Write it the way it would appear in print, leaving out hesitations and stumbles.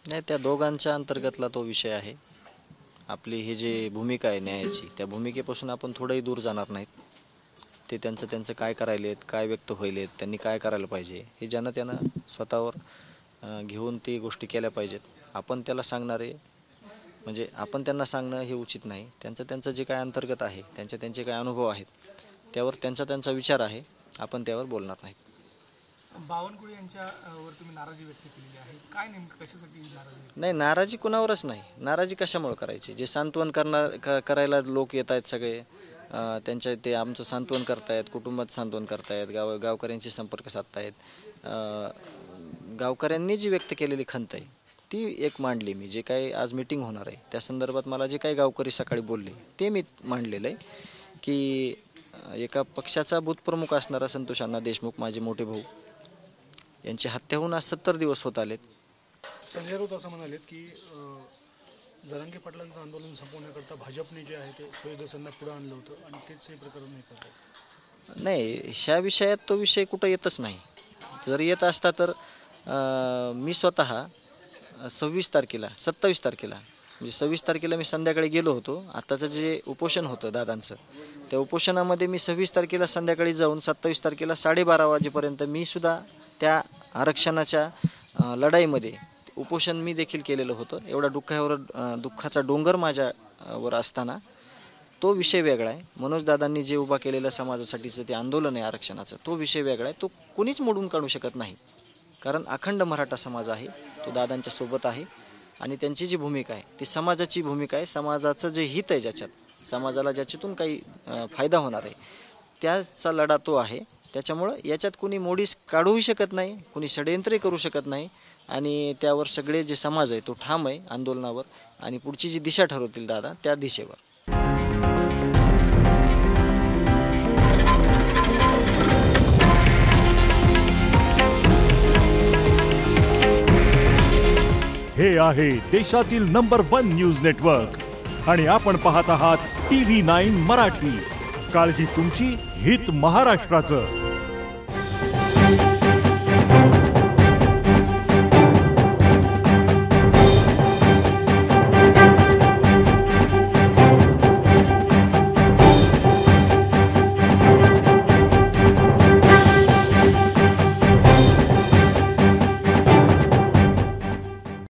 नाही, त्या दोघांच्या अंतर्गतला तो विषय आहे. आपली ही जी भूमिका आहे न्यायाची, त्या भूमिकेपासून आपण थोडंही दूर जाणार नाहीत. ते त्यांचं त्यांचं काय करायलेत, काय व्यक्त होईलेत, त्यांनी काय करायला पाहिजे हे ज्यानं त्यानं स्वतःवर घेऊन ती गोष्टी केल्या पाहिजेत. आपण त्याला सांगणारे म्हणजे आपण त्यांना सांगणं हे उचित नाही. त्यांचं त्यांचं जे काय अंतर्गत आहे, त्यांचे काय अनुभव आहेत, त्यावर त्यांचा विचार आहे. आपण त्यावर बोलणार नाहीत. बावनकुळे यांच्यावर तुम्ही नाराजी व्यक्त केलेली आहे, काय नेमकं कशासाठी नाराजी? नाही, नाराजी कुणावरच नाही. नाराजी कशामुळे करायची? जे सांत्वन करायला लोक येत आहेत सगळे, ते आमचं सांत्वन करतायत, कुटुंबात सांत्वन करतायत, गावकऱ्यांशी संपर्क साधतायत. गावकऱ्यांनी जी व्यक्त केलेली खंत आहे ती एक मांडली मी. जे काही आज मीटिंग होणार आहे त्या संदर्भात मला जे काही गावकरी सकाळी बोलले ते मी मांडलेलं आहे की एका पक्षाचा बूथप्रमुख असणारा संतोष अण्णा देशमुख, माझे मोठे भाऊ, यांची हत्या होऊन आज 70 दिवस होत आलेत. संजय राऊत असं म्हणालेत की जरांगे पाटलांचं आंदोलन संपवण्याकरता भाजपने जे आहे ते सुरेश दसांना पुढे आणलं होतं आणि तेच हे प्रकरण नाही करतात. नाही, ह्या विषयात तो विषय कुठं येतच नाही. जर येत असता तर मी स्वतः 27 तारखेला म्हणजे 26 तारखेला मी संध्याकाळी गेलो होतो. आत्ताचं जे उपोषण होतं दादांचं, त्या उपोषणामध्ये मी 26 तारखेला संध्याकाळी जाऊन 27 तारखेला 12:30 वाजेपर्यंत मी सुद्धा त्या आरक्षणाच्या लढाईमध्ये उपोषण मी देखील केलेलं होतं. एवढा दुःखाचा डोंगर माझ्यावर असताना तो विषय वेगळा आहे. मनोज दादांनी जे उभा केलेलं समाजासाठीचं ते आंदोलन आहे आरक्षणाचं, तो विषय वेगळा आहे. तो कोणीच मोडून काढू शकत नाही. कारण अखंड मराठा समाज आहे, तो दादांच्या सोबत आहे आणि त्यांची जी भूमिका आहे ती समाजाची भूमिका आहे. समाजाचं जे हित आहे, ज्याच्यात समाजाला ज्याच्यातून काही फायदा होणार आहे त्याचा लढा तो आहे. त्याच्यामुळं याच्यात कोणी मोडीस काढूही शकत नाही, कोणी षडयंत्रही करू शकत नाही आणि त्यावर सगळे जे समाज आहे तो ठाम आहे आंदोलनावर आणि पुढची जी दिशा ठरवतील दादा त्या दिशेवर. हे आहे देशातील नंबर 1 न्यूज नेटवर्क आणि आपण पाहत आहात TV9 मराठी. काळजी तुमची, हित महाराष्ट्राचं.